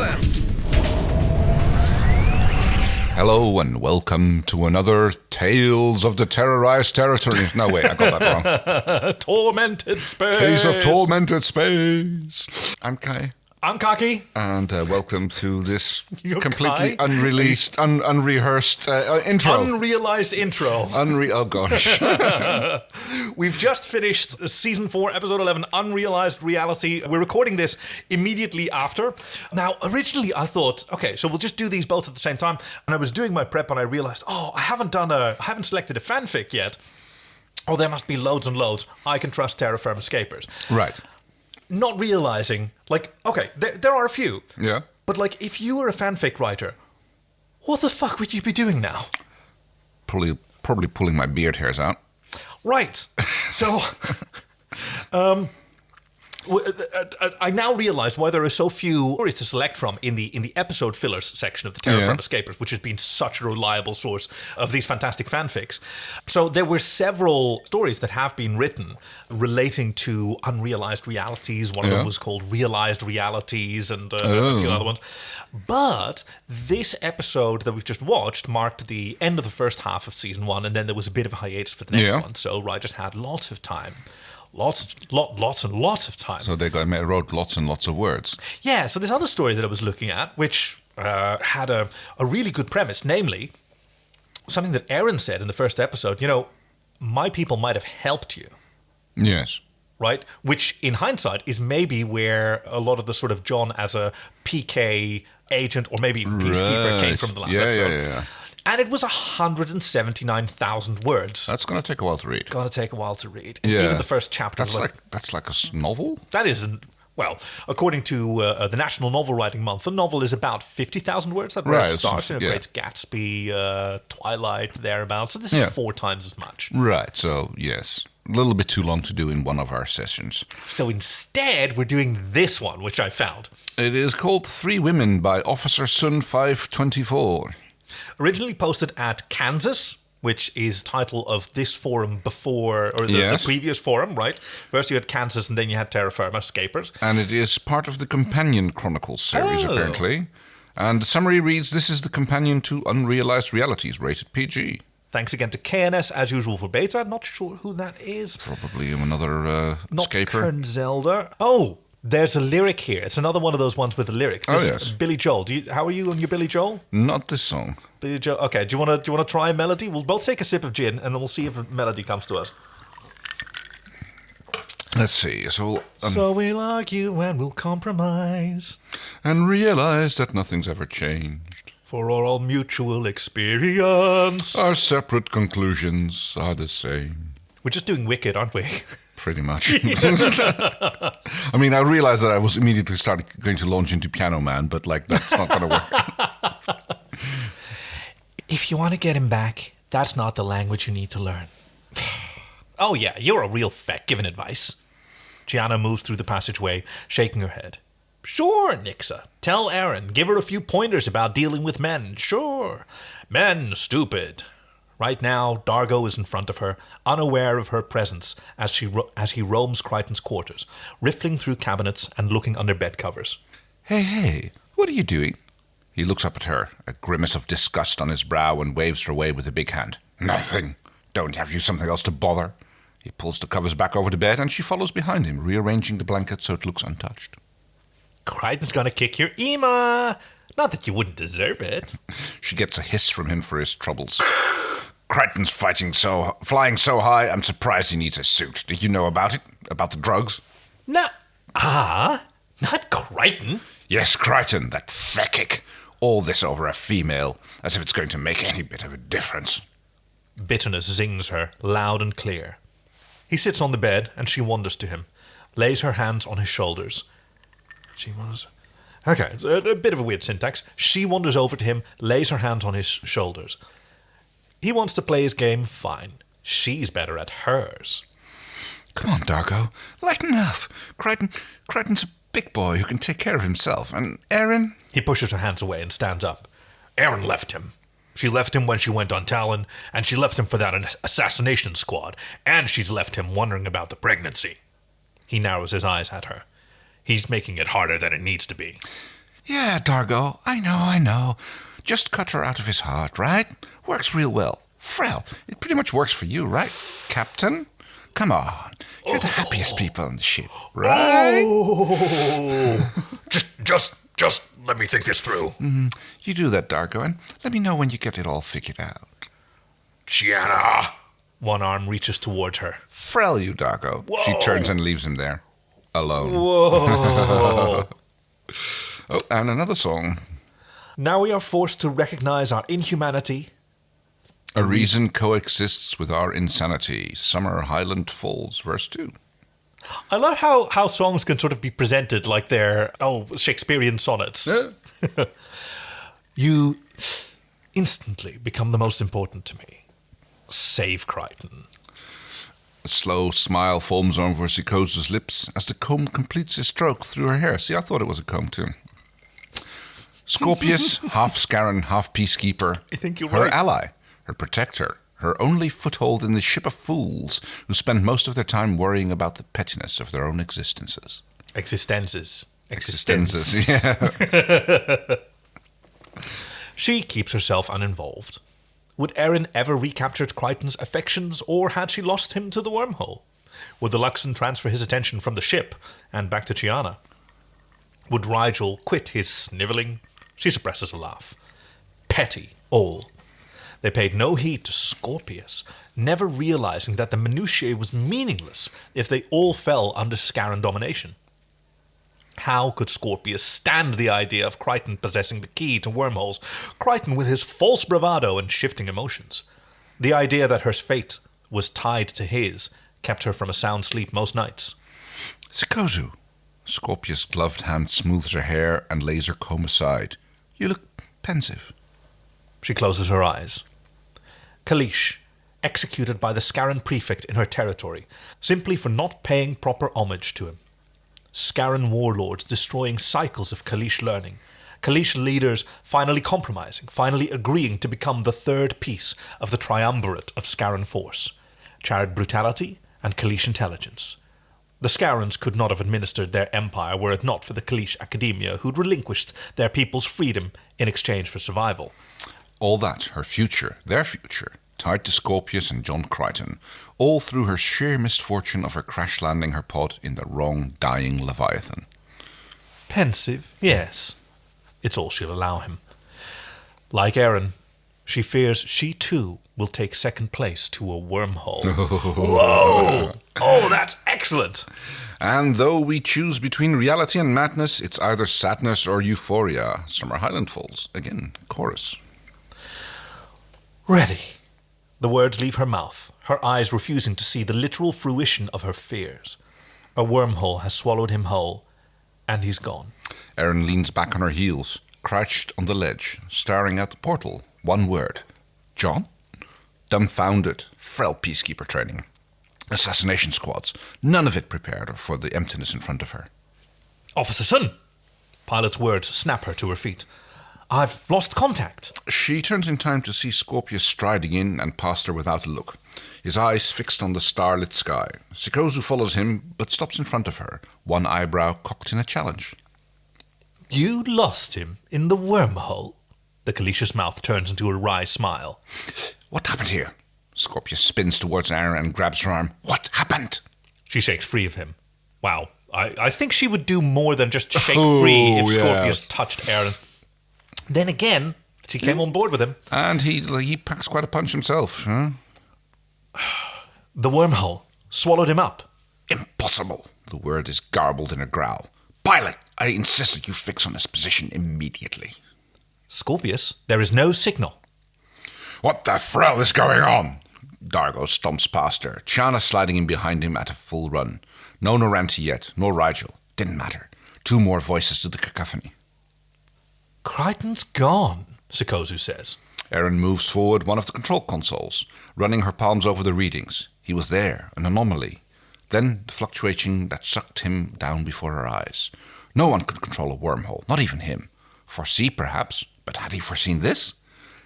them! Hello and welcome to another Tales of the Terrorized Territories. No, wait, I got that wrong. Tormented space! Tales of Tormented Space. I'm Kai. I'm Kaki. And welcome to this You're completely Kai? unreleased, unrehearsed intro. Unrealized intro. Oh gosh. We've just finished Season 4, Episode 11, Unrealized Reality. We're recording this immediately after. Now, originally I thought, okay, so we'll just do these both at the same time. And I was doing my prep and I realized, I haven't selected a fanfic yet. Oh, there must be loads and loads. I can trust Terra Firma Escapers. Right. Not realizing, there are a few. Yeah. But, if you were a fanfic writer, what the fuck would you be doing now? Probably pulling my beard hairs out. Right. So, I now realize why there are so few stories to select from in the episode fillers section of the Terra Firma Escapers, which has been such a reliable source of these fantastic fanfics. So there were several stories that have been written relating to unrealized realities. One of them was called Realized Realities and a few other ones. But this episode that we've just watched marked the end of the first half of Season 1, and then there was a bit of a hiatus for the next one. So I just had lots of time. Lots and lots of time. So they wrote lots and lots of words. Yeah, so this other story that I was looking at, which had a really good premise, namely, something that Aaron said in the first episode, my people might have helped you. Yes. Right? Which, in hindsight, is maybe where a lot of the sort of John as a PK agent or maybe peacekeeper came from the last episode. Yeah. And it was 179,000 words. That's going to take a while to read. Yeah. Even the first chapter. That's like a novel? That isn't... Well, according to the National Novel Writing Month, the novel is about 50,000 words. That right, starts. Great Gatsby, Twilight, thereabouts. So this is 4 times as much. Right, so yes. A little bit too long to do in one of our sessions. So instead, we're doing this one, which I found. It is called 3 Women by Officersun524. Originally posted at Kansas, which is title of this forum before, or the previous forum, right? First you had Kansas and then you had Terra Firma Escapers. And it is part of the Companion Chronicles series, apparently. And the summary reads, this is the companion to Unrealized Realities, rated PG. Thanks again to KNS, as usual, for beta. Not sure who that is. Probably another Not escaper. Kern Zelda. Oh, there's a lyric here. It's another one of those ones with the lyrics. This yes. is Billy Joel. How are you on your Billy Joel? Not this song. Billy Joel. Okay, do you want to try a melody? We'll both take a sip of gin, and then we'll see if a melody comes to us. Let's see. So we'll argue and we'll compromise. And realize that nothing's ever changed. For our mutual experience. Our separate conclusions are the same. We're just doing Wicked, aren't we? Pretty much. I mean, I realized that I was immediately going to launch into Piano Man, but that's not going to work. If you want to get him back, that's not the language you need to learn. Oh yeah, you're a real feck giving advice. Gianna moves through the passageway, shaking her head. Sure, Nixa. Tell Aaron. Give her a few pointers about dealing with men. Sure. Men, stupid. Right now, Dargo is in front of her, unaware of her presence as he roams Crichton's quarters, riffling through cabinets and looking under bed covers. Hey, what are you doing? He looks up at her, a grimace of disgust on his brow, and waves her away with a big hand. Nothing. Don't have you something else to bother? He pulls the covers back over the bed, and she follows behind him, rearranging the blanket so it looks untouched. Crichton's gonna kick your Ema. Not that you wouldn't deserve it. She gets a hiss from him for his troubles. Crichton's flying so high, I'm surprised he needs a suit. Did you know about it? About the drugs? Not Crichton. Yes, Crichton, that feckick. All this over a female, as if it's going to make any bit of a difference. Bitterness zings her, loud and clear. He sits on the bed, and she wanders to him, lays her hands on his shoulders. She wanders... Okay, it's a bit of a weird syntax. She wanders over to him, lays her hands on his shoulders. He wants to play his game, fine. She's better at hers. Come on, Dargo, lighten up. Crichton's a big boy who can take care of himself. And Aaron? He pushes her hands away and stands up. Aaron left him. She left him when she went on Talon, and she left him for that assassination squad, and she's left him wondering about the pregnancy. He narrows his eyes at her. He's making it harder than it needs to be. Yeah, Dargo, I know. Just cut her out of his heart, right? Works real well. Frel, it pretty much works for you, right, Captain? Come on, you're the happiest people on the ship, right? Oh, just let me think this through. You do that, Dargo, and let me know when you get it all figured out. Gianna. One arm reaches towards her. Frel, you, Dargo. Whoa. She turns and leaves him there, alone. Whoa. Oh, and another song. Now we are forced to recognize our inhumanity. A reason coexists with our insanity. Summer Highland Falls, verse 2. I love how songs can sort of be presented like they're, Shakespearean sonnets. Yeah. You instantly become the most important to me. Save Crichton. A slow smile forms over Sikozu's lips as the comb completes his stroke through her hair. See, I thought it was a comb too. Scorpius, half Scarran, half peacekeeper. I think you're her right. ally, her protector, her only foothold in the ship of fools who spend most of their time worrying about the pettiness of their own existences. Existences. Yeah. She keeps herself uninvolved. Would Aaron ever recapture Crichton's affections, or had she lost him to the wormhole? Would the Luxon transfer his attention from the ship and back to Chiana? Would Rigel quit his snivelling? She suppresses a laugh. Petty, all. They paid no heed to Scorpius, never realizing that the minutiae was meaningless if they all fell under Scarran domination. How could Scorpius stand the idea of Crichton possessing the key to wormholes? Crichton with his false bravado and shifting emotions. The idea that her fate was tied to his kept her from a sound sleep most nights. Sikozu. Scorpius' gloved hand smooths her hair and lays her comb aside. You look pensive. She closes her eyes. Kalish, executed by the Scarran prefect in her territory, simply for not paying proper homage to him. Scarran warlords destroying cycles of Kalish learning. Kalish leaders finally compromising, finally agreeing to become the third piece of the triumvirate of Scarran force. Charred brutality and Kalish intelligence. The Scarrans could not have administered their empire were it not for the Kalish academia who'd relinquished their people's freedom in exchange for survival. All that, her future, their future, tied to Scorpius and John Crichton, all through her sheer misfortune of her crash landing her pod in the wrong dying Leviathan. Pensive, yes. It's all she'll allow him. Like Aaron, she fears she too will take second place to a wormhole. Whoa! Oh, that's excellent! And though we choose between reality and madness, it's either sadness or euphoria. Summer Highland Falls. Again, chorus. Ready. The words leave her mouth, her eyes refusing to see the literal fruition of her fears. A wormhole has swallowed him whole, and he's gone. Erin leans back on her heels, crouched on the ledge, staring at the portal. One word. John? Dumbfounded. Frel peacekeeper training. Assassination squads. None of it prepared her for the emptiness in front of her. Officersun! Pilot's words snap her to her feet. I've lost contact. She turns in time to see Scorpius striding in and past her without a look, his eyes fixed on the starlit sky. Sikozu follows him, but stops in front of her, one eyebrow cocked in a challenge. You lost him in the wormhole? The Kalish's mouth turns into a wry smile. What happened here? Scorpius spins towards Aaron and grabs her arm. What happened? She shakes free of him. Wow, I think she would do more than just shake free if Scorpius touched Aaron. Then again, she came on board with him. And he packs quite a punch himself. Huh? The wormhole swallowed him up. Impossible. The word is garbled in a growl. Pilot, I insist that you fix on this position immediately. Scorpius, there is no signal. What the frell is going on? Dargo stomps past her, Chiana sliding in behind him at a full run. No Noranti yet, nor Rigel. Didn't matter. Two more voices to the cacophony. Crichton's gone, Sikozu says. Erin moves forward one of the control consoles, running her palms over the readings. He was there, an anomaly. Then the fluctuation that sucked him down before her eyes. No one could control a wormhole, not even him. Foresee, perhaps, but had he foreseen this?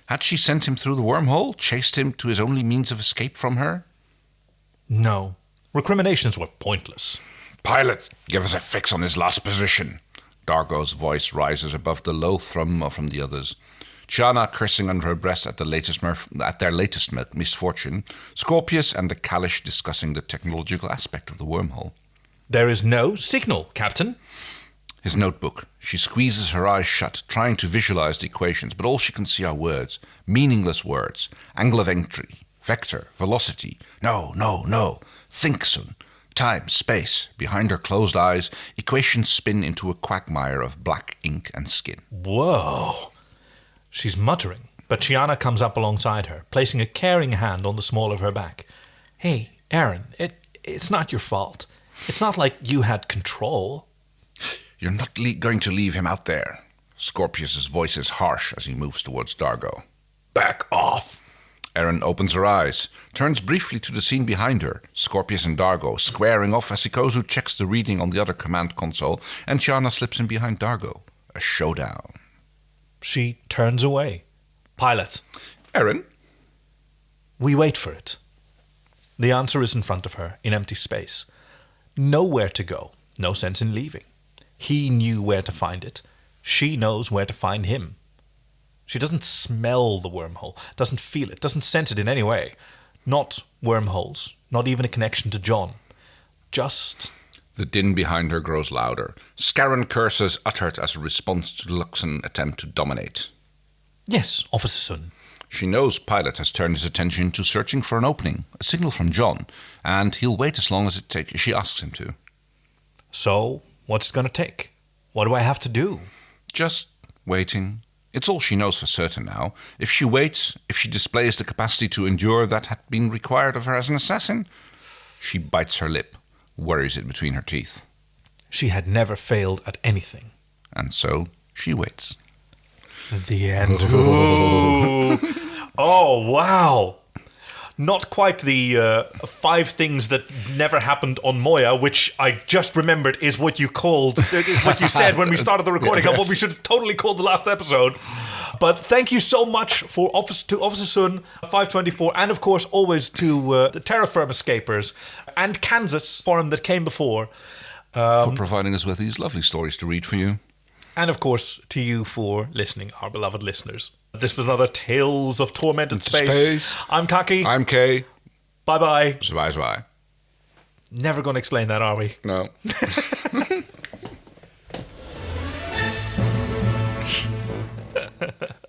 Had she sent him through the wormhole, chased him to his only means of escape from her? No. Recriminations were pointless. Pilot, give us a fix on his last position. Dargo's voice rises above the low thrum from the others. Chiana cursing under her breath at their latest misfortune. Scorpius and the Kalish discussing the technological aspect of the wormhole. There is no signal, Captain. His notebook. She squeezes her eyes shut, trying to visualize the equations, but all she can see are words. Meaningless words. Angle of entry. Vector. Velocity. No. Think soon. Time. Space. Behind her closed eyes, equations spin into a quagmire of black ink and skin. Whoa. She's muttering, but Chiana comes up alongside her, placing a caring hand on the small of her back. Hey, Aaron, it's not your fault. It's not like you had control. You're not going to leave him out there. Scorpius's voice is harsh as he moves towards Dargo. Back off. Erin opens her eyes, turns briefly to the scene behind her, Scorpius and Dargo squaring off as Hikozu checks the reading on the other command console, and Chiana slips in behind Dargo. A showdown. She turns away. Pilot. Erin? We wait for it. The answer is in front of her, in empty space. Nowhere to go. No sense in leaving. He knew where to find it. She knows where to find him. She doesn't smell the wormhole, doesn't feel it, doesn't sense it in any way. Not wormholes, not even a connection to John. Just... The din behind her grows louder. Scarran curses uttered as a response to the Luxon attempt to dominate. Yes, Officersun. She knows Pilot has turned his attention to searching for an opening, a signal from John, and he'll wait as long as she asks him to. So, what's it going to take? What do I have to do? Just waiting. It's all she knows for certain now. If she waits, if she displays the capacity to endure that had been required of her as an assassin, she bites her lip, worries it between her teeth. She had never failed at anything. And so she waits. The end. Oh, wow. Not quite the 5 things that never happened on Moya, which I just remembered is what you said when we started the recording of what we should have totally called the last episode. But thank you so much to Officersun524, and of course always to the Terra Firma Escapers and Kansas forum that came before. For providing us with these lovely stories to read for you. And of course to you for listening, our beloved listeners. This was another Tales of Tormented Space. I'm Kaki. I'm Kay. Bye-bye. Zwaai. Never going to explain that, are we? No.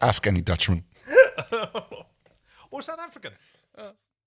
Ask any Dutchman. Or South African.